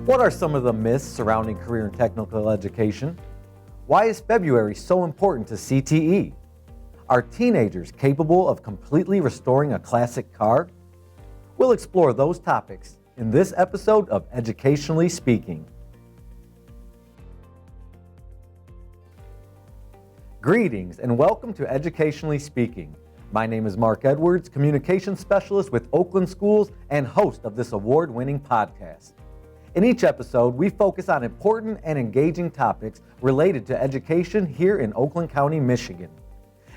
What are some of the myths surrounding career and technical education? Why is February so important to CTE? Are teenagers capable of completely restoring a classic car? We'll explore those topics in this episode of Educationally Speaking. Greetings and welcome to Educationally Speaking. My name is Mark Edwards, Communications Specialist with Oakland Schools and host of this award-winning podcast. In each episode, we focus on important and engaging topics related to education here in Oakland County, Michigan.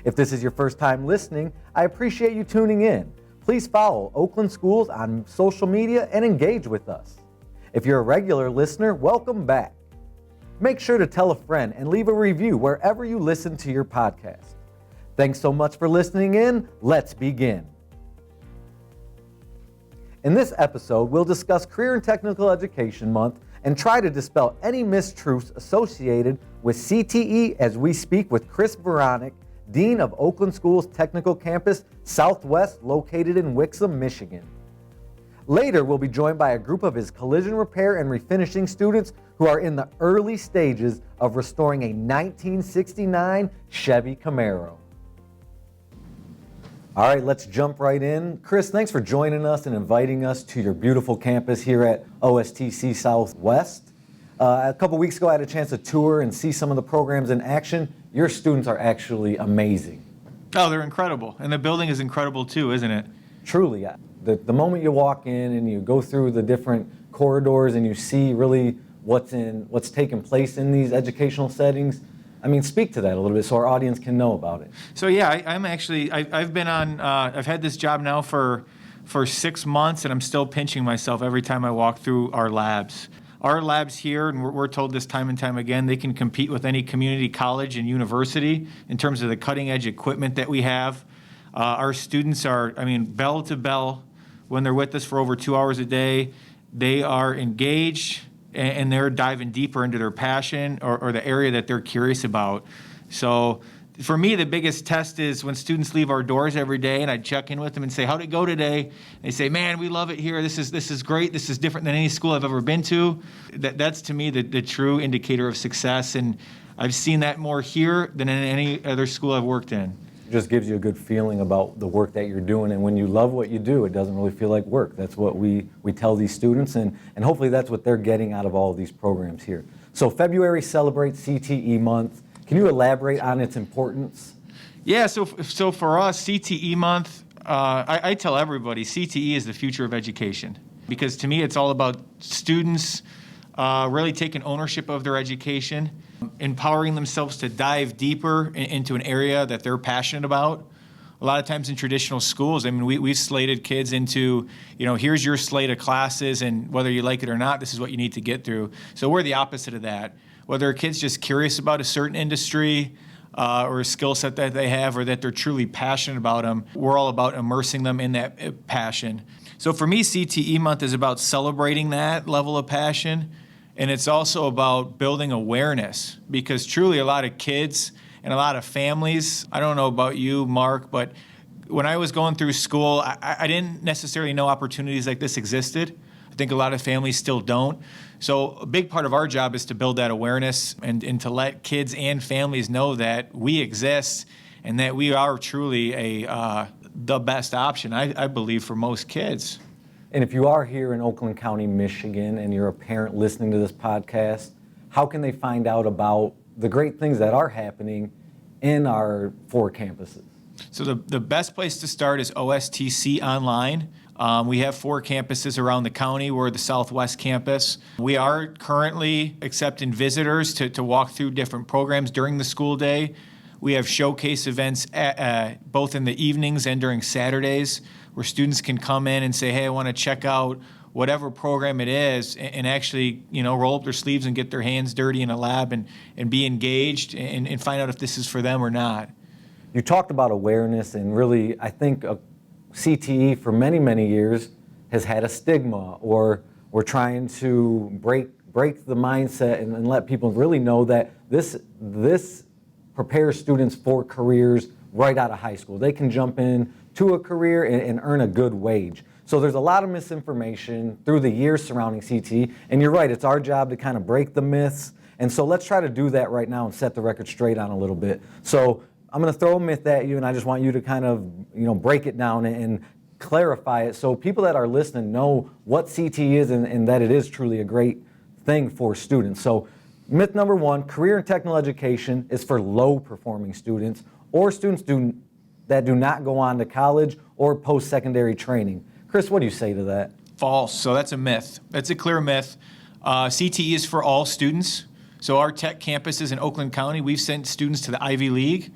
If this is your first time listening, I appreciate you tuning in. Please follow Oakland Schools on social media and engage with us. If you're a regular listener, welcome back. Make sure to tell a friend and leave a review wherever you listen to your podcast. Thanks so much for listening in. Let's begin. In this episode, we'll discuss Career and Technical Education Month and try to dispel any mistruths associated with CTE as we speak with Chris Vraniak, Dean of Oakland Schools Technical Campus, Southwest, located in Wixom, Michigan. Later, we'll be joined by a group of his collision repair and refinishing students who are in the early stages of restoring a 1969 Chevy Camaro. All right, let's jump right in. Chris, thanks for joining us and inviting us to your beautiful campus here at OSTC-Southwest. A couple weeks ago, I had a chance to tour and see some of the programs in action. Your students are actually amazing. Oh, they're incredible. And the building is incredible too, isn't it? Truly. The moment you walk in and you go through the different corridors and you see really what's taking place in these educational settings, I mean, speak to that a little bit so our audience can know about it. So yeah, I've been on, I've had this job now for 6 months, and I'm still pinching myself every time I walk through our labs. Our labs here, and we're told this time and time again, they can compete with any community college and university in terms of the cutting edge equipment that we have. Our students are, bell to bell, when they're with us for over 2 hours a day, they are engaged, and they're diving deeper into their passion or the area that they're curious about. So for me, the biggest test is when students leave our doors every day and I check in with them and say, how'd it go today? And they say, man, we love it here. This is great. This is different than any school I've ever been to. That's to me the true indicator of success. And I've seen that more here than in any other school I've worked in. Just gives you a good feeling about the work that you're doing, and when you love what you do, it doesn't really feel like work. That's what we tell these students, and hopefully that's what they're getting out of all of these programs here. So February celebrates CTE Month. Can you elaborate on its importance? Yeah, so for us, CTE Month, I tell everybody CTE is the future of education, because to me it's all about students really taking ownership of their education, empowering themselves to dive deeper into an area that they're passionate about. A lot of times in traditional schools, we've slated kids into, here's your slate of classes, and whether you like it or not, this is what you need to get through. So we're the opposite of that. Whether a kid's just curious about a certain industry or a skill set that they have, or that they're truly passionate about them, we're all about immersing them in that passion. So for me, CTE Month is about celebrating that level of passion. And it's also about building awareness, because truly a lot of kids and a lot of families, I don't know about you, Mark, but when I was going through school, I didn't necessarily know opportunities like this existed. I think a lot of families still don't. So a big part of our job is to build that awareness and to let kids and families know that we exist and that we are truly the best option, I believe, for most kids. And if you are here in Oakland County, Michigan, and you're a parent listening to this podcast, how can they find out about the great things that are happening in our 4 campuses? So the best place to start is OSTC online. We have 4 campuses around the county. We're the Southwest campus. We are currently accepting visitors to walk through different programs during the school day. We have showcase events both in the evenings and during Saturdays, where students can come in and say, hey, I want to check out whatever program it is, and actually, roll up their sleeves and get their hands dirty in a lab and be engaged and find out if this is for them or not. You talked about awareness, and really, I think CTE for many, many years has had a stigma, or we're trying to break the mindset and let people really know that this prepares students for careers right out of high school. They can jump in to a career and earn a good wage. So there's a lot of misinformation through the years surrounding CTE, and you're right, it's our job to kind of break the myths. And so let's try to do that right now and set the record straight on a little bit. So I'm going to throw a myth at you, and I just want you to kind of, break it down and clarify it so people that are listening know what CTE is and that it is truly a great thing for students. So myth number one, career and technical education is for low-performing students or students that do not go on to college or post-secondary training. Chris, what do you say to that? False. So that's a myth. That's a clear myth. CTE is for all students. So our tech campuses in Oakland County, we've sent students to the Ivy League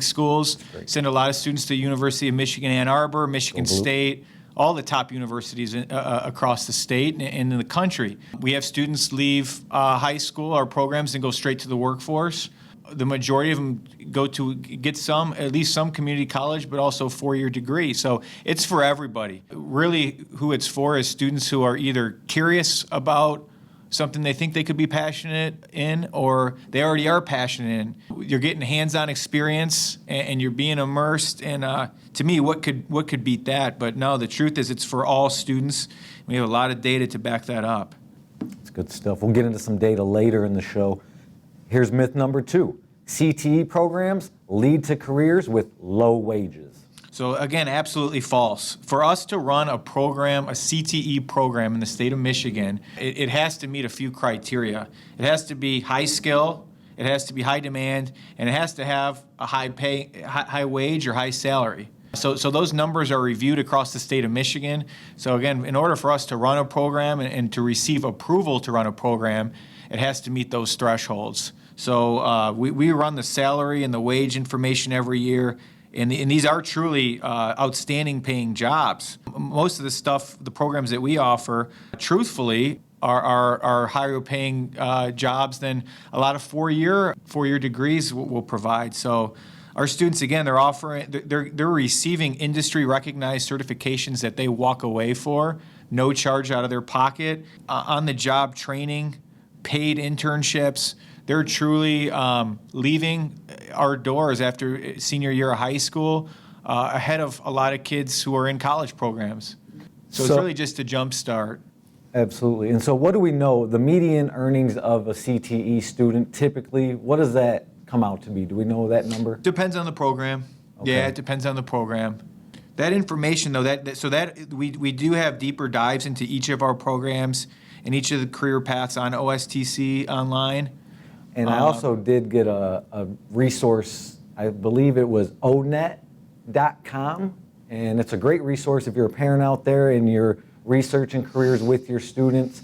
schools, send a lot of students to University of Michigan, Ann Arbor, Michigan State, all the top universities across the state and in the country. We have students leave high school, our programs, and go straight to the workforce. The majority of them go to get at least some community college, but also four-year degree. So it's for everybody. Really, who it's for is students who are either curious about something they think they could be passionate in, or they already are passionate in. You're getting hands-on experience, and you're being immersed. And to me, what could beat that? But no, the truth is, it's for all students. We have a lot of data to back that up. That's good stuff. We'll get into some data later in the show. Here's myth number two: CTE programs lead to careers with low wages. So again, absolutely false. For us to run a program, a CTE program in the state of Michigan, it has to meet a few criteria. It has to be high skill, it has to be high demand, and it has to have a high wage or high salary. So those numbers are reviewed across the state of Michigan. So again, in order for us to run a program and to receive approval to run a program, it has to meet those thresholds. So we run the salary and the wage information every year. And these are truly outstanding paying jobs. Most of the stuff, the programs that we offer, truthfully, are higher paying jobs than a lot of four-year degrees will provide. So our students, again, they're receiving industry recognized certifications that they walk away for, no charge out of their pocket, on-the-job training, paid internships. They're truly leaving our doors after senior year of high school ahead of a lot of kids who are in college programs. So it's really just a jump start. Absolutely. And so what do we know? The median earnings of a CTE student typically, what does that come out to be? Do we know that number? Depends on the program. Okay. Yeah, it depends on the program. That information, though, we do have deeper dives into each of our programs and each of the career paths on OSTC online. And I also did get a resource, I believe it was Onnetcom, and it's a great resource if you're a parent out there and you're researching careers with your students.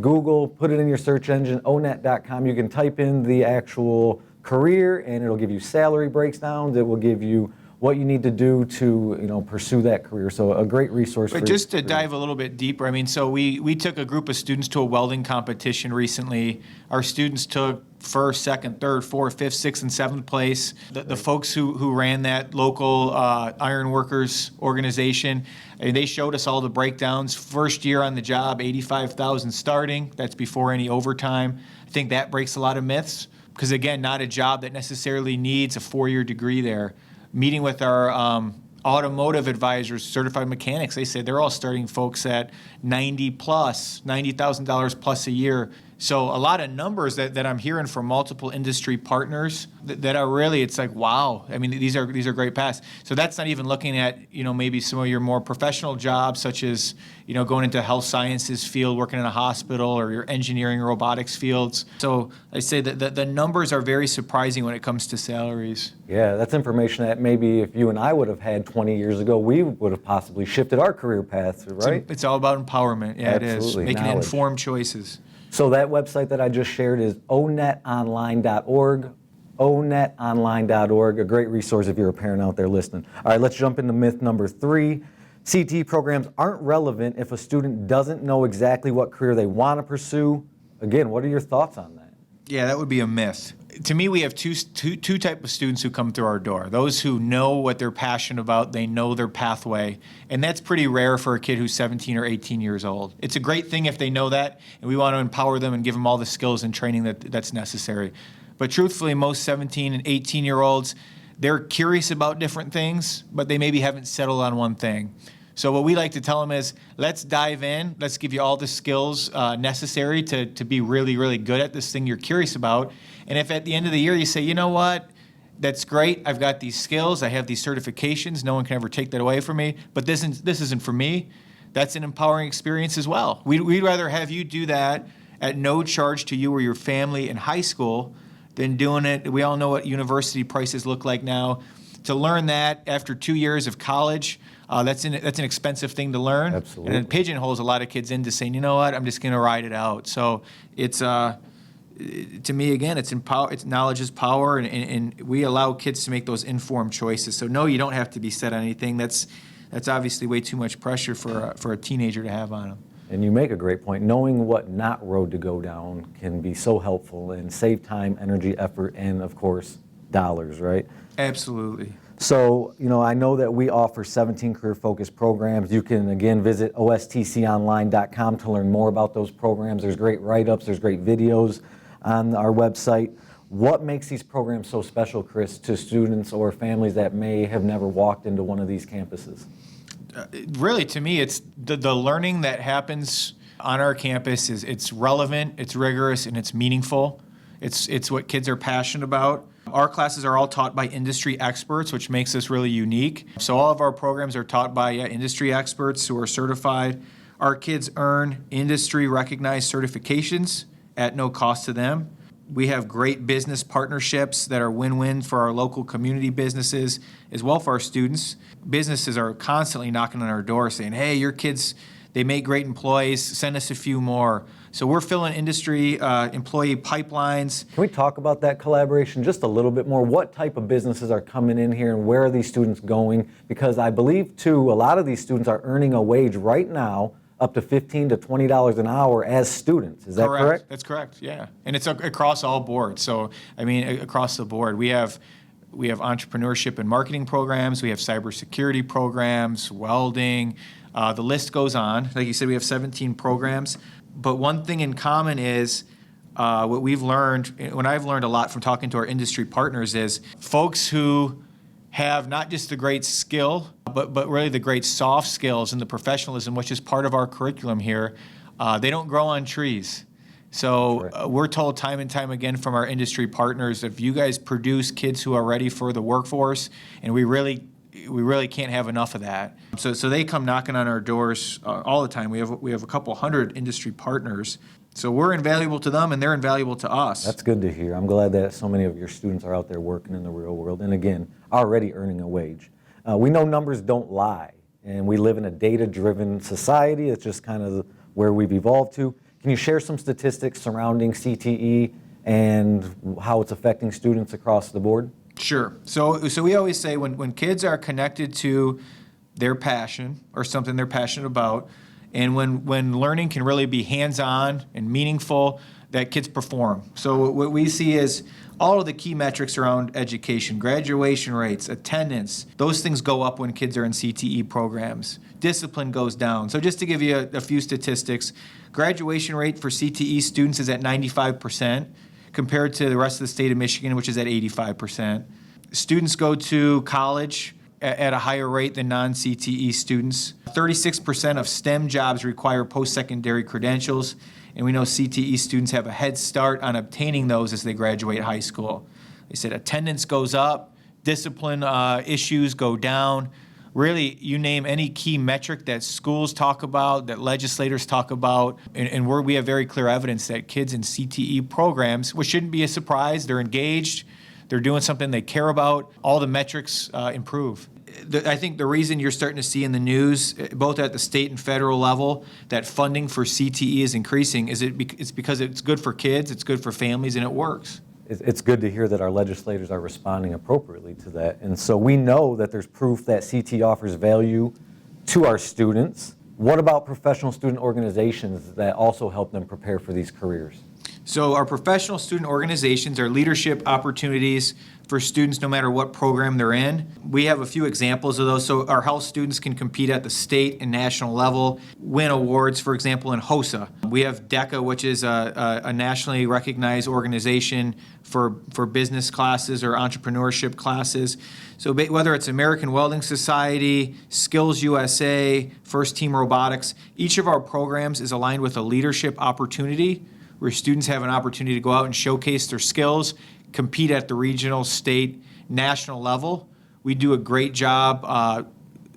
Google, put it in your search engine, Onnet.com. You can type in the actual career and it'll give you salary breakdowns. It will give you what you need to do to pursue that career. So a great resource. But just to dive a little bit deeper, I mean, so we took a group of students to a welding competition recently. Our students took first, second, third, fourth, fifth, sixth, and seventh place. The folks who ran that local iron workers organization, they showed us all the breakdowns. First year on the job, $85,000 starting. That's before any overtime. I think that breaks a lot of myths because, again, not a job that necessarily needs a four-year degree there. Meeting with our automotive advisors, certified mechanics, they say they're all starting folks at $90,000 plus a year. So a lot of numbers that I'm hearing from multiple industry partners that are really, it's like, wow. I mean, these are great paths. So that's not even looking at, maybe some of your more professional jobs, such as, going into health sciences field, working in a hospital, or your engineering, robotics fields. So I say that the numbers are very surprising when it comes to salaries. Yeah, that's information that maybe if you and I would have had 20 years ago, we would have possibly shifted our career paths, right? It's all about empowerment. Yeah, Absolutely. It is. Making informed choices. So that website that I just shared is onnetonline.org. Onnetonline.org, a great resource if you're a parent out there listening. All right, let's jump into myth number 3. CTE programs aren't relevant if a student doesn't know exactly what career they want to pursue. Again, what are your thoughts on that? Yeah, that would be a myth. To me, we have two types of students who come through our door. Those who know what they're passionate about, they know their pathway, and that's pretty rare for a kid who's 17 or 18 years old. It's a great thing if they know that, and we want to empower them and give them all the skills and training that's necessary. But truthfully, most 17 and 18-year-olds, they're curious about different things, but they maybe haven't settled on one thing. So what we like to tell them is, let's dive in. Let's give you all the skills necessary to be really, really good at this thing you're curious about. And if at the end of the year you say, you know what, that's great, I've got these skills, I have these certifications, no one can ever take that away from me, but this isn't for me, that's an empowering experience as well. We'd rather have you do that at no charge to you or your family in high school than doing it. We all know what university prices look like now. To learn that after 2 years of college, that's an expensive thing to learn. Absolutely. And it pigeonholes a lot of kids into saying, you know what, I'm just going to ride it out. So it's, to me, again, it's knowledge is power, and we allow kids to make those informed choices. So no, you don't have to be set on anything. That's obviously way too much pressure for a teenager to have on them. And you make a great point. Knowing what not road to go down can be so helpful and save time, energy, effort, and of course, dollars, right? Absolutely. So, I know that we offer 17 career-focused programs. You can, again, visit OSTConline.com to learn more about those programs. There's great write-ups, there's great videos on our website. What makes these programs so special, Chris, to students or families that may have never walked into one of these campuses? Really, to me, it's the learning that happens on our campus it's relevant, it's rigorous, and it's meaningful. It's what kids are passionate about. Our classes are all taught by industry experts, which makes us really unique. So all of our programs are taught by industry experts who are certified. Our kids earn industry-recognized certifications at no cost to them. We have great business partnerships that are win-win for our local community businesses, as well for our students. Businesses are constantly knocking on our door saying, hey, your kids, they make great employees, send us a few more. So we're filling industry employee pipelines. Can we talk about that collaboration just a little bit more? What type of businesses are coming in here and where are these students going? Because I believe, too, a lot of these students are earning a wage right now up to $15 to $20 an hour as students. Is that correct? That's correct, yeah. And it's across all boards. So, across the board. We have entrepreneurship and marketing programs. We have cybersecurity programs, welding. The list goes on. Like you said, we have 17 programs. But one thing in common is what we've learned, when I've learned a lot from talking to our industry partners, is folks who have not just the great skill, but really the great soft skills and the professionalism, which is part of our curriculum here, they don't grow on trees. So we're told time and time again from our industry partners, if you guys produce kids who are ready for the workforce, and we really can't have enough of that. So they come knocking on our doors all the time. We have a couple hundred industry partners. So we're invaluable to them, and they're invaluable to us. That's good to hear. I'm glad that so many of your students are out there working in the real world, and again, already earning a wage. We know numbers don't lie, and we live in a data-driven society. It's just kind of where we've evolved to. Can you share some statistics surrounding CTE and how it's affecting students across the board? Sure. So we always say when kids are connected to their passion or something they're passionate about, and when learning can really be hands-on and meaningful, that kids perform. So what we see is all of the key metrics around education, graduation rates, attendance, those things go up when kids are in CTE programs. Discipline goes down. So just to give you a few statistics, graduation rate for CTE students is at 95%. Compared to the rest of the state of Michigan, which is at 85%. Students go to college at a higher rate than non-CTE students. 36% of STEM jobs require post-secondary credentials, and we know CTE students have a head start on obtaining those as they graduate high school. They said attendance goes up, discipline issues go down. Really, you name any key metric that schools talk about, that legislators talk about, and we have very clear evidence that kids in CTE programs, which shouldn't be a surprise, they're engaged, they're doing something they care about, all the metrics improve. I think the reason you're starting to see in the news, both at the state and federal level, that funding for CTE is increasing, it's because it's good for kids, it's good for families, and it works. It's good to hear that our legislators are responding appropriately to that. And so we know that there's proof that CTE offers value to our students. What about professional student organizations that also help them prepare for these careers? So our professional student organizations are leadership opportunities for students no matter what program they're in. We have a few examples of those. So our health students can compete at the state and national level, win awards, for example, in HOSA. We have DECA, which is a nationally recognized organization for business classes or entrepreneurship classes. So whether it's American Welding Society, Skills USA, First Team Robotics, each of our programs is aligned with a leadership opportunity where students have an opportunity to go out and showcase their skills, compete at the regional, state, national level. We do a great job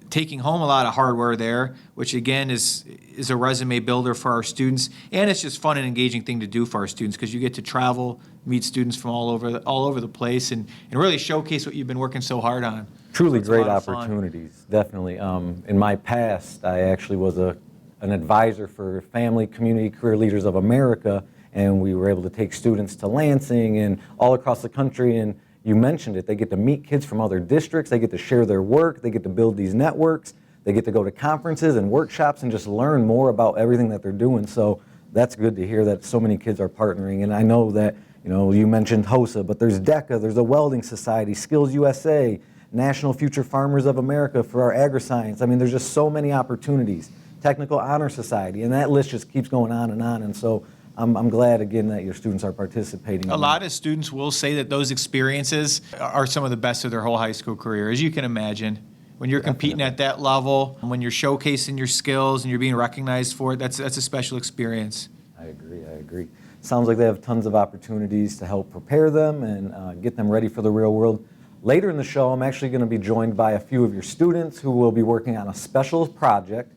taking home a lot of hardware there, which again is a resume builder for our students, and it's just fun and engaging thing to do for our students because you get to travel, meet students from all over the place, and really showcase what you've been working so hard on. Truly So great opportunities, definitely. In my past, I actually was an advisor for Family Community Career Leaders of America, and we were able to take students to Lansing and all across the country, and you mentioned it, they get to meet kids from other districts, they get to share their work, they get to build these networks, they get to go to conferences and workshops and just learn more about everything that they're doing. So that's good to hear that so many kids are partnering. And I know that, you mentioned HOSA, but there's DECA, there's a Welding Society, Skills USA, National Future Farmers of America for our agri-science. I mean, there's just so many opportunities. Technical Honor Society, and that list just keeps going on. And so I'm glad, again, that your students are participating. A lot of students will say that those experiences are some of the best of their whole high school career, as you can imagine. When you're competing at that level, when you're showcasing your skills and you're being recognized for it, that's a special experience. I agree. Sounds like they have tons of opportunities to help prepare them and get them ready for the real world. Later in the show, I'm actually going to be joined by a few of your students who will be working on a special project.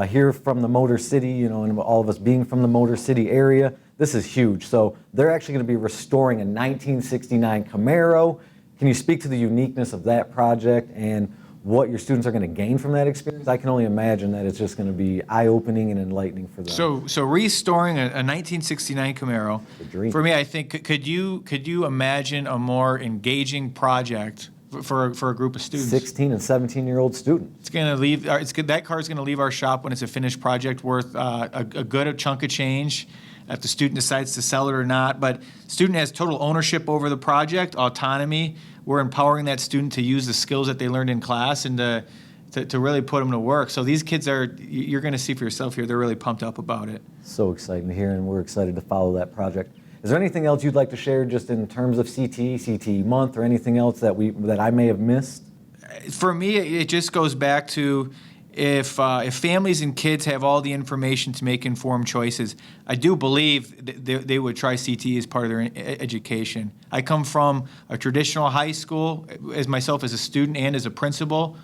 Here from the Motor City, and all of us being from the Motor City area, this is huge. So they're actually going to be restoring a 1969 Camaro. Can you speak to the uniqueness of that project and what your students are going to gain from that experience? I can only imagine that it's just going to be eye-opening and enlightening for them. So restoring a 1969 Camaro, The dream. for me, I think, could you imagine a more engaging project for a group of students? 16 and 17-year-old students. It's going to leave. That car is going to leave our shop when it's a finished project worth a good chunk of change, if the student decides to sell it or not. But student has total ownership over the project, autonomy. We're empowering that student to use the skills that they learned in class and to really put them to work. So these kids you're going to see for yourself here, they're really pumped up about it. So exciting to hear, and we're excited to follow that project. Is there anything else you'd like to share just in terms of CTE Month, or anything else that I may have missed? For me, it just goes back to if families and kids have all the information to make informed choices, I do believe they would try CTE as part of their education. I come from a traditional high school, as myself as a student and as a principal,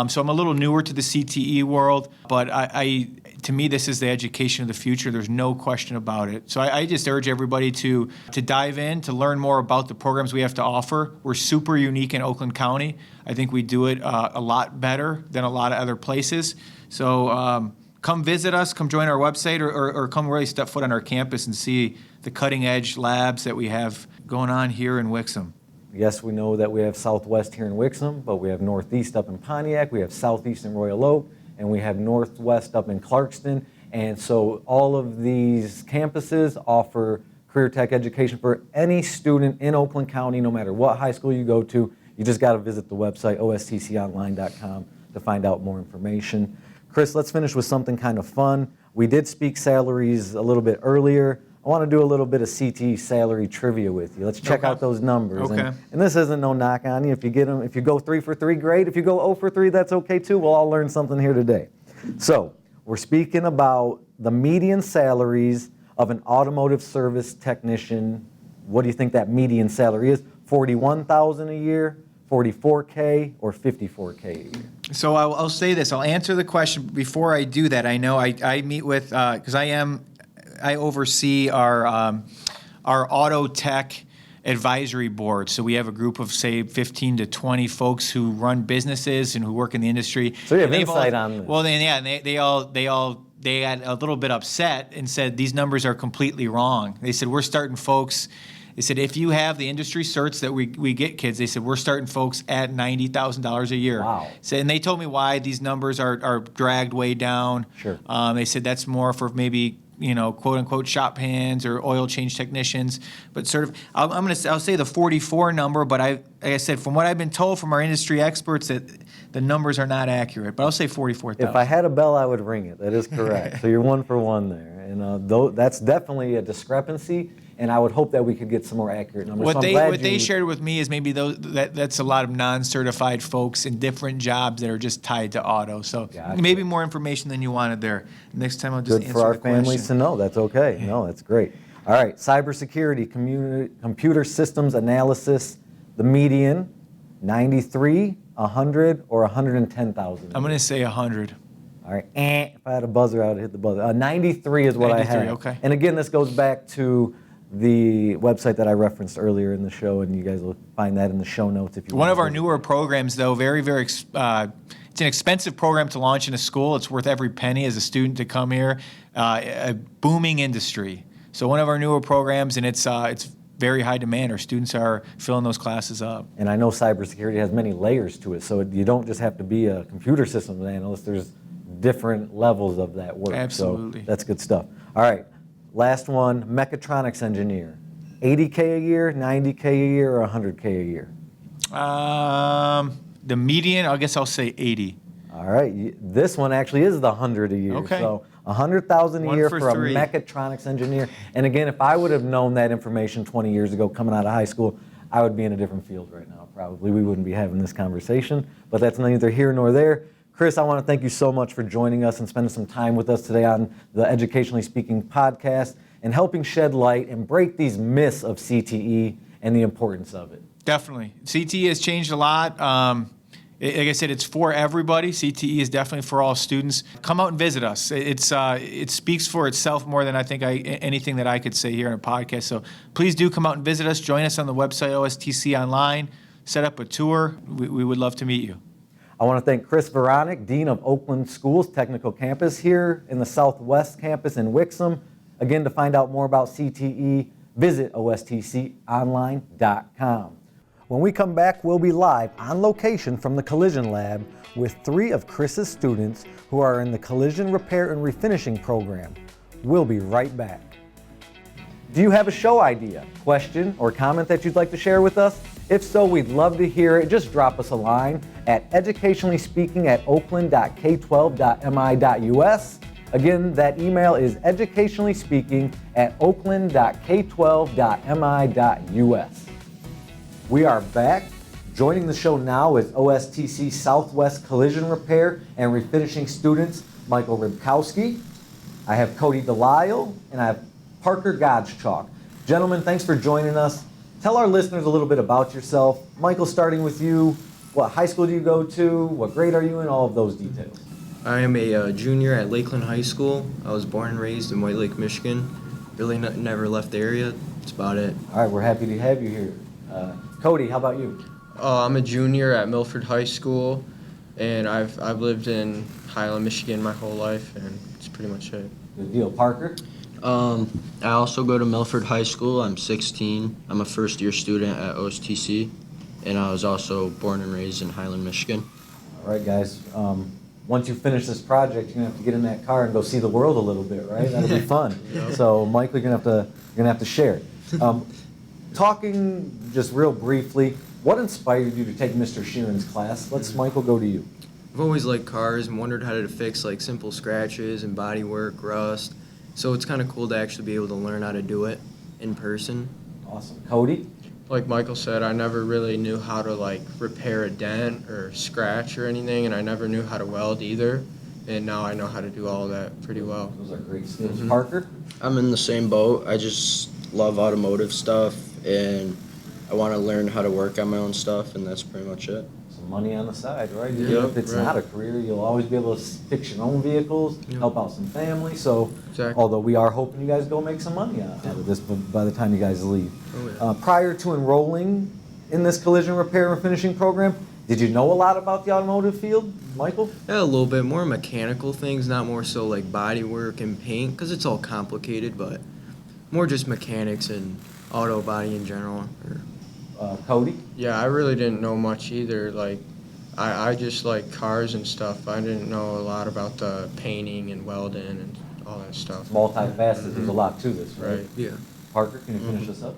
so I'm a little newer to the CTE world, but to me, this is the education of the future. There's no question about it. So I just urge everybody to dive in, to learn more about the programs we have to offer. We're super unique in Oakland County. I think we do it a lot better than a lot of other places. So come visit us, come join our website, or come really step foot on our campus and see the cutting-edge labs that we have going on here in Wixom. Yes, we know that we have Southwest here in Wixom, but we have Northeast up in Pontiac, we have Southeast in Royal Oak, and we have Northwest up in Clarkston. And so all of these campuses offer career tech education for any student in Oakland County, no matter what high school you go to. You just got to visit the website, OSTConline.com, to find out more information. Chris, let's finish with something kind of fun. We did speak salaries a little bit earlier. I want to do a little bit of CTE salary trivia with you. Let's check out those numbers. Okay. And this isn't no knock on you. If you get them, if you go 3 for 3, great. If you go 0 for 3, that's okay too. We'll all learn something here today. So we're speaking about the median salaries of an automotive service technician. What do you think that median salary is? $41,000 a year, $44K, or $54K a year? So I'll say this. I'll answer the question. Before I do that, I know I meet with, because I oversee our auto tech advisory board. So we have a group of, say, 15 to 20 folks who run businesses and who work in the industry. So you have insight on this. Well, then, yeah, and they got a little bit upset and said these numbers are completely wrong. They said we're starting folks. They said if you have the industry certs that we get kids, they said we're starting folks at $90,000 a year. Wow. So, and they told me why these numbers are dragged way down. Sure. They said that's more for maybe quote unquote shop hands or oil change technicians, but I'll say the 44 number, but like I said, from what I've been told from our industry experts, that the numbers are not accurate, but I'll say 44,000. If I had a bell, I would ring it. That is correct. So you're 1 for 1 there, and that's definitely a discrepancy. And I would hope that we could get some more accurate numbers. What they shared with me is maybe that's a lot of non-certified folks in different jobs that are just tied to auto. So Gotcha. Maybe more information than you wanted there. Next time I'll just Good answer for our the question. families to know. That's okay. No, that's great. All right, cybersecurity, computer systems analysis, the median, 93, 100, or 110,000. I'm going to say 100. All right, if I had a buzzer, I would hit the buzzer. 93 is what 93, I had. okay. And again, this goes back to the website that I referenced earlier in the show, and you guys will find that in the show notes if you want. One of our newer programs, though, it's an expensive program to launch in a school. It's worth every penny as a student to come here. A booming industry. So one of our newer programs, and it's very high demand. Our students are filling those classes up. And I know cybersecurity has many layers to it, so you don't just have to be a computer systems analyst. There's different levels of that work. Absolutely. So that's good stuff. All right, last one, Mechatronics Engineer. 80K a year, 90K a year, or 100K a year? The median, I guess I'll say 80. All right, this one actually is the 100 a year. Okay. So 100,000 a 1 year for for a 3. mechatronics engineer. And again, if I would have known that information 20 years ago coming out of high school, I would be in a different field right now. Probably we wouldn't be having this conversation, but that's neither here nor there. Chris, I want to thank you so much for joining us and spending some time with us today on the Educationally Speaking podcast and helping shed light and break these myths of CTE and the importance of it. Definitely. CTE has changed a lot. Like I said, it's for everybody. CTE is definitely for all students. Come out and visit us. It speaks for itself more than I think anything that I could say here on a podcast. So please do come out and visit us. Join us on the website, OSTC Online. Set up a tour. We would love to meet you. I want to thank Chris Vraniak, Dean of Oakland Schools Technical Campus here in the Southwest Campus in Wixom. Again, to find out more about CTE, visit OSTConline.com. When we come back, we'll be live on location from the Collision Lab with 3 of Chris's students who are in the Collision Repair and Refinishing program. We'll be right back. Do you have a show idea, question, or comment that you'd like to share with us? If so, we'd love to hear it. Just drop us a line at educationallyspeaking@oakland.k12.mi.us. Again, that email is educationallyspeaking@oakland.k12.mi.us. We are back. Joining the show now is OSTC-Southwest Collision Repair and Refinishing students Michael Ribikowski. I have Cody Delisle, and I have Parker Gottschalk. Gentlemen, thanks for joining us. Tell our listeners a little bit about yourself. Michael, starting with you, what high school do you go to? What grade are you in? All of those details. I am a junior at Lakeland High School. I was born and raised in White Lake, Michigan. Really never left the area. That's about it. All right, we're happy to have you here. Cody, how about you? I'm a junior at Milford High School, and I've lived in Highland, Michigan my whole life, and that's pretty much it. Good deal. Parker? I also go to Milford High School. I'm 16. I'm a first-year student at OSTC, and I was also born and raised in Highland, Michigan. All right, guys. Once you finish this project, you're gonna have to get in that car and go see the world a little bit, right? That'll be fun. So, Michael, you're gonna have to share. Talking just real briefly, what inspired you to take Mr. Sheeran's class? Let's, Michael, go to you. I've always liked cars and wondered how to fix like simple scratches and body work, rust. So it's kind of cool to actually be able to learn how to do it in person. Awesome. Cody? Like Michael said, I never really knew how to like repair a dent or scratch or anything, and I never knew how to weld either. And now I know how to do all that pretty well. Those are great skills. Parker? I'm in the same boat. I just love automotive stuff, and I want to learn how to work on my own stuff, and that's pretty much it. Some money on the side, right? Yep, Even if it's right. not a career, you'll always be able to fix your own vehicles, help out some family. So, Exactly. although we are hoping you guys go make some money out of this by the time you guys leave. Oh, yeah. Prior to enrolling in this collision repair and finishing program, did you know a lot about the automotive field, Michael? Yeah, a little bit more mechanical things, not more so like body work and paint, because it's all complicated, but more just mechanics and auto body in general. Cody? Yeah, I really didn't know much either. Like, I just like cars and stuff. I didn't know a lot about the painting and welding and all that stuff. Multifaceted, there's a lot to this, right? Right. Yeah. Parker, can you finish this up?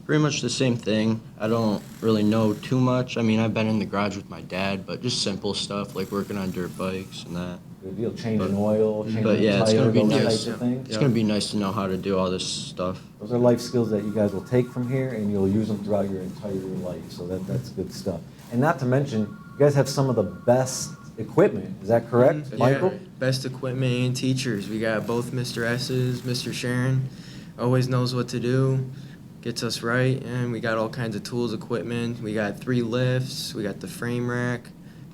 Pretty much the same thing. I don't really know too much. I mean, I've been in the garage with my dad, but just simple stuff like working on dirt bikes and that. Good deal, changing oil, changing But yeah, it's tire, gonna be those nice. types of things. It's gonna be nice to know how to do all this stuff. Those are life skills that you guys will take from here, and you'll use them throughout your entire life, so that's good stuff. And not to mention, you guys have some of the best equipment, is that correct, Michael? Yeah, best equipment and teachers. We got both Mr. S's, Mr. Sharon, always knows what to do, gets us right, and we got all kinds of tools, equipment. We got 3 lifts, we got the frame rack,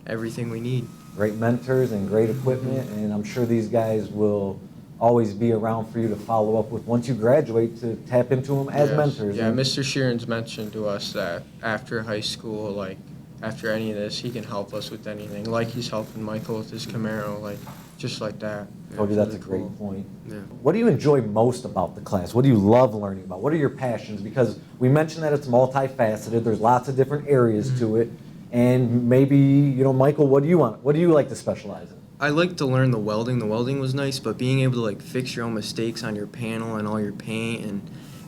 everything we need. Great mentors and great equipment, and I'm sure these guys will always be around for you to follow up with once you graduate, to tap into them as Yes. mentors. Yeah, And Mr. Sheeran's mentioned to us that after high school, like after any of this, he can help us with anything. Like he's helping Michael with his Camaro, like just like that. Cody, Yeah, that's a really great cool. point. Yeah. What do you enjoy most about the class? What do you love learning about? What are your passions? Because we mentioned that it's multifaceted. There's lots of different areas to it. And maybe, Michael, what do you want? What do you like to specialize in? I like to learn the welding. The welding was nice, but being able to like fix your own mistakes on your panel and all your paint and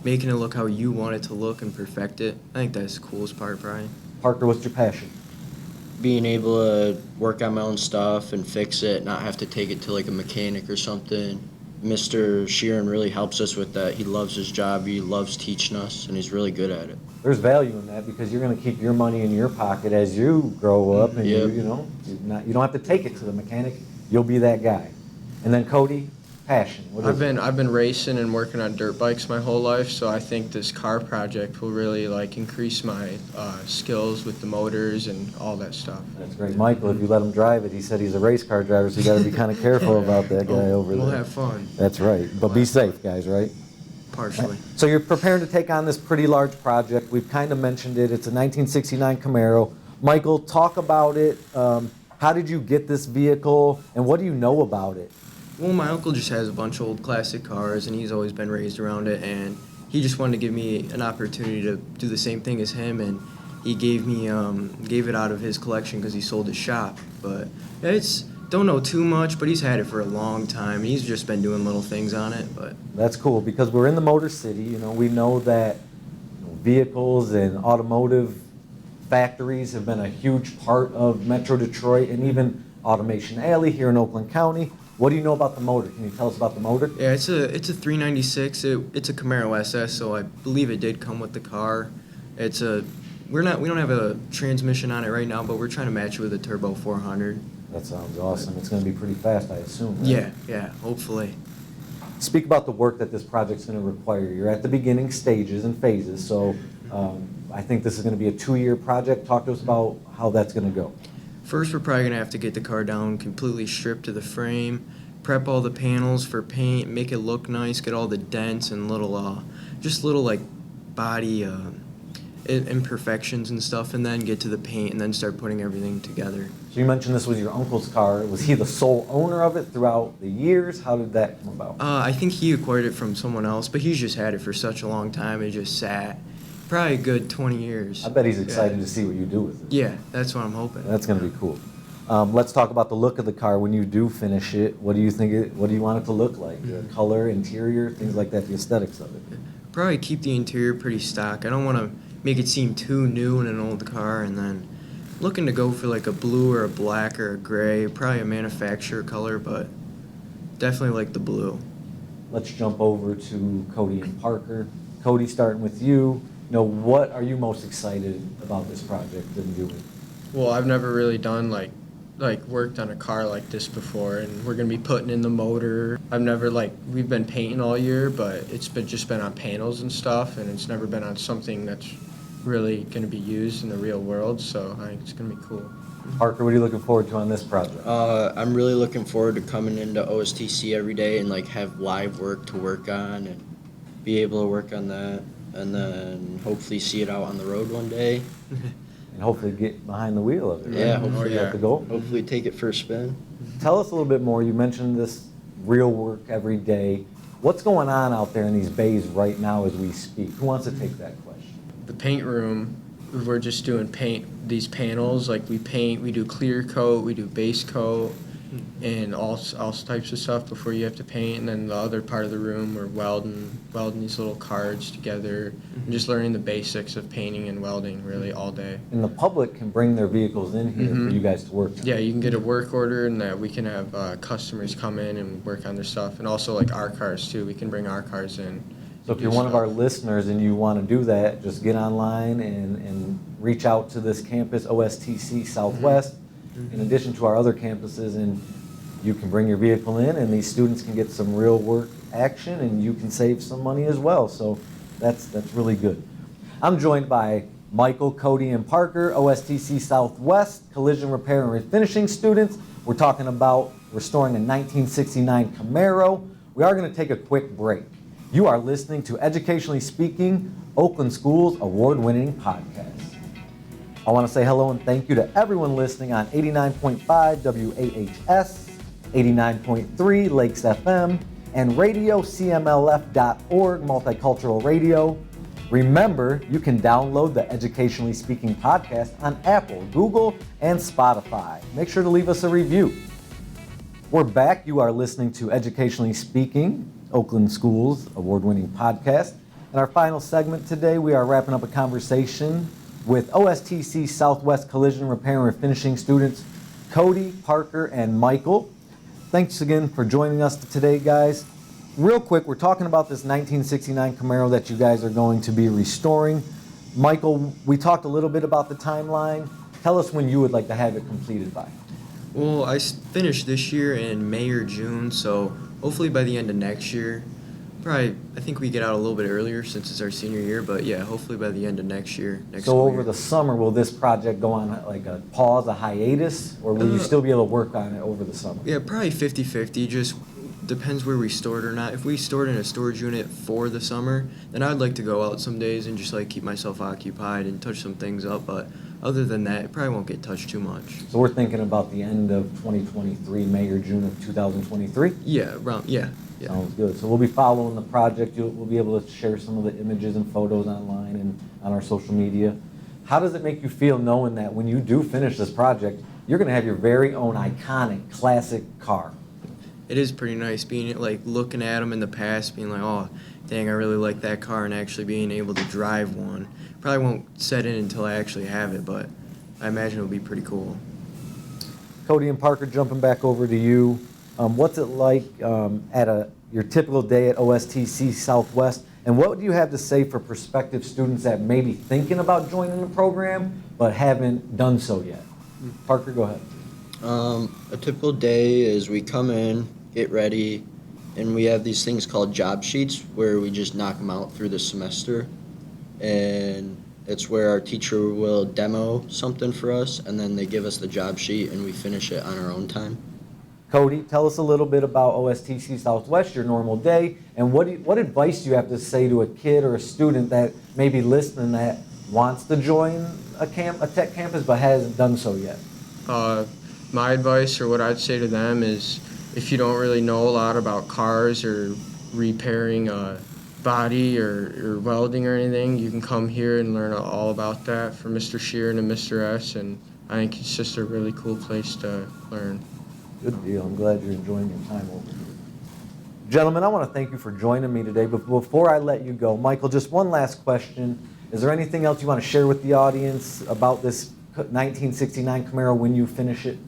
making it look how you want it to look and perfect it, I think that's the coolest part, Brian. Parker, what's your passion? Being able to work on my own stuff and fix it, not have to take it to like a mechanic or something. Mr. Sheeran really helps us with that. He loves his job, he loves teaching us, and he's really good at it. There's value in that because you're going to keep your money in your pocket as you grow up, and Yep. you don't have to take it to the mechanic. You'll be that guy. And then Cody, passion. What is I've been racing and working on dirt bikes my whole life, so I think this car project will really like increase my skills with the motors and all that stuff. That's great. Michael, if you let him drive it, he said he's a race car driver, so you got to be kind of careful about that guy over We'll there. have fun, That's right. But be safe, guys, right? partially. So you're preparing to take on this pretty large project. We've kind of mentioned it. It's a 1969 Camaro. Michael, talk about it. How did you get this vehicle, and what do you know about it? Well, my uncle just has a bunch of old classic cars, and he's always been raised around it, and he just wanted to give me an opportunity to do the same thing as him, and he gave it out of his collection because he sold his shop. But yeah, don't know too much, but he's had it for a long time. He's just been doing little things on it, but That's cool because we're in the Motor City. We know that vehicles and automotive factories have been a huge part of Metro Detroit and even Automation Alley here in Oakland County. What do you know about the motor? Can you tell us about the motor? yeah, it's a 396. It's a Camaro SS, so I believe it did come with the car. We don't have a transmission on it right now, but we're trying to match it with a turbo 400. That sounds awesome. It's going to be pretty fast, I assume. Right? Yeah, hopefully. Speak about the work that this project's going to require. You're at the beginning stages and phases, so I think this is going to be a 2-year project. Talk to us about how that's going to go. First, we're probably gonna have to get the car down, completely stripped to the frame, prep all the panels for paint, make it look nice, get all the dents and little like body imperfections and stuff, and then get to the paint and then start putting everything together. So you mentioned this was your uncle's car. Was he the sole owner of it throughout the years? How did that come about? I think he acquired it from someone else, but he's just had it for such a long time. It just sat, probably a good 20 years. I bet he's excited to see what you do with it. Yeah, that's what I'm hoping. That's going to be cool. Let's talk about the look of the car when you do finish it. What do you think? What do you want it to look like? The color, interior, things like that. The aesthetics of it. Probably keep the interior pretty stock. I don't want to make it seem too new in an old car, and then looking to go for like a blue or a black or a gray, probably a manufacturer color, but definitely like the blue. Let's jump over to Cody and Parker. Cody, starting with you. What are you most excited about this project and doing? Well, I've never really done like worked on a car like this before, and we're gonna be putting in the motor. We've been painting all year, but it's just been on panels and stuff, and it's never been on something that's really gonna be used in the real world. So I think it's gonna be cool. Parker, what are you looking forward to on this project? I'm really looking forward to coming into OSTC every day and like have live work to work on and be able to work on that, and then hopefully see it out on the road one day. And hopefully get behind the wheel of it. Right? Yeah, hopefully. Is that the goal? Hopefully take it for a spin. Tell us a little bit more. You mentioned this real work every day. What's going on out there in these bays right now as we speak? Who wants to take that question? The paint room, we're just doing paint these panels. Like we paint, we do clear coat, we do base coat, and all types of stuff before you have to paint. And then the other part of the room, we're welding these little cards together, and just learning the basics of painting and welding really all day. And the public can bring their vehicles in here for you guys to work on. Yeah, you can get a work order, and that we can have customers come in and work on their stuff, and also like our cars too. We can bring our cars in. So if you're one of our listeners and you want to do that, just get online and reach out to this campus, OSTC-Southwest, in addition to our other campuses, and you can bring your vehicle in and these students can get some real work action and you can save some money as well. So that's really good. I'm joined by Michael, Cody, and Parker, OSTC-Southwest, collision repair and refinishing students. We're talking about restoring a 1969 Camaro. We are going to take a quick break. You are listening to Educationally Speaking, Oakland Schools award-winning podcast. I want to say hello and thank you to everyone listening on 89.5 WAHS, 89.3 Lakes FM, and radio CMLF.org, Multicultural Radio. Remember, you can download the Educationally Speaking podcast on Apple, Google, and Spotify. Make sure to leave us a review. We're back. You are listening to Educationally Speaking, Oakland Schools award-winning podcast. In our final segment today, we are wrapping up a conversation with OSTC Southwest Collision Repair and Refinishing students Cody, Parker, and Michael. Thanks again for joining us today, guys. Real quick, we're talking about this 1969 Camaro that you guys are going to be restoring. Michael, we talked a little bit about the timeline. Tell us when you would like to have it completed by. Well, I finished this year in May or June, so hopefully by the end of next year. Probably, I think we get out a little bit earlier since it's our senior year, but yeah, hopefully by the end of next year. So over the summer, will this project go on like a pause, a hiatus, or will you still be able to work on it over the summer? Yeah, probably 50-50, just depends where we store it or not. If we store it in a storage unit for the summer, then I'd like to go out some days and just like keep myself occupied and touch some things up, but other than that, it probably won't get touched too much. So we're thinking about the end of 2023, May or June of 2023? Yeah, around, yeah. Sounds good. So we'll be following the project. We'll be able to share some of the images and photos online and on our social media. How does it make you feel knowing that when you do finish this project, you're going to have your very own iconic classic car? It is pretty nice being like looking at them in the past, being like, oh, dang, I really like that car, and actually being able to drive one. Probably won't set in until I actually have it, but I imagine it'll be pretty cool. Cody and Parker, jumping back over to you. What's it like at your typical day at OSTC Southwest, and what do you have to say for prospective students that may be thinking about joining the program but haven't done so yet? Parker, go ahead. A typical day is we come in, get ready, and we have these things called job sheets where we just knock them out through the semester, and it's where our teacher will demo something for us, and then they give us the job sheet and we finish it on our own time. Cody, tell us a little bit about OSTC Southwest, your normal day, and what advice do you have to say to a kid or a student that may be listening that wants to join a tech campus but hasn't done so yet? My advice, or what I'd say to them, is if you don't really know a lot about cars or repairing a body or welding or anything, you can come here and learn all about that from Mr. Sheeran and Mr. S, and I think it's just a really cool place to learn. Good deal. I'm glad you're enjoying your time over here. Gentlemen, I want to thank you for joining me today, but before I let you go, Michael, just one last question. Is there anything else you want to share with the audience about this 1969 Camaro when you finish it?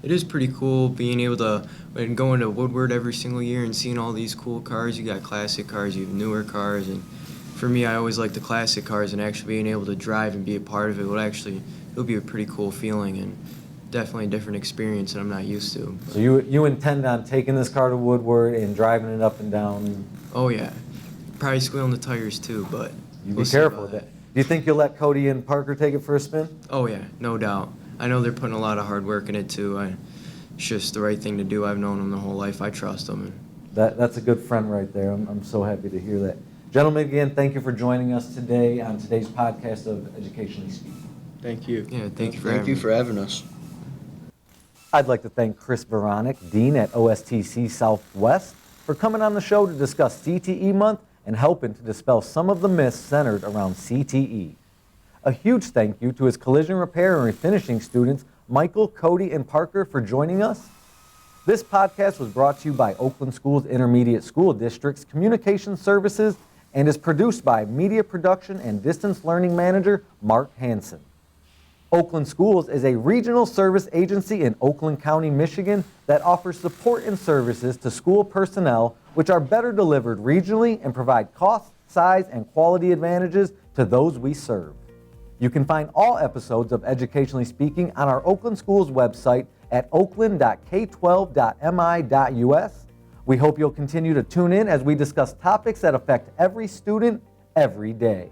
It is pretty cool being able to and going to Woodward every single year and seeing all these cool cars. You got classic cars, you have newer cars, and for me, I always like the classic cars, and actually being able to drive and be a part of it it'll be a pretty cool feeling and definitely a different experience that I'm not used to. So you intend on taking this car to Woodward and driving it up and down? Oh yeah, probably squealing the tires too, but You be careful with that. Do you think you'll let Cody and Parker take it for a spin? Oh yeah, no doubt. I know they're putting a lot of hard work in it too. It's just the right thing to do. I've known them the whole life. I trust them. That's a good friend right there. I'm so happy to hear that. Gentlemen, again, thank you for joining us today on today's podcast of Educationally Speaking. Thank you. Yeah, thank you for having me. us. I'd like to thank Chris Vraniak, Dean at OSTC Southwest, for coming on the show to discuss CTE Month and helping to dispel some of the myths centered around CTE. A huge thank you to his collision repair and refinishing students, Michael, Cody, and Parker, for joining us. This podcast was brought to you by Oakland Schools Intermediate School District's Communication Services and is produced by Media Production and Distance Learning Manager Mark Hansen. Oakland Schools is a regional service agency in Oakland County, Michigan that offers support and services to school personnel which are better delivered regionally and provide cost, size, and quality advantages to those we serve. You can find all episodes of Educationally Speaking on our Oakland Schools website at oakland.k12.mi.us. We hope you'll continue to tune in as we discuss topics that affect every student every day.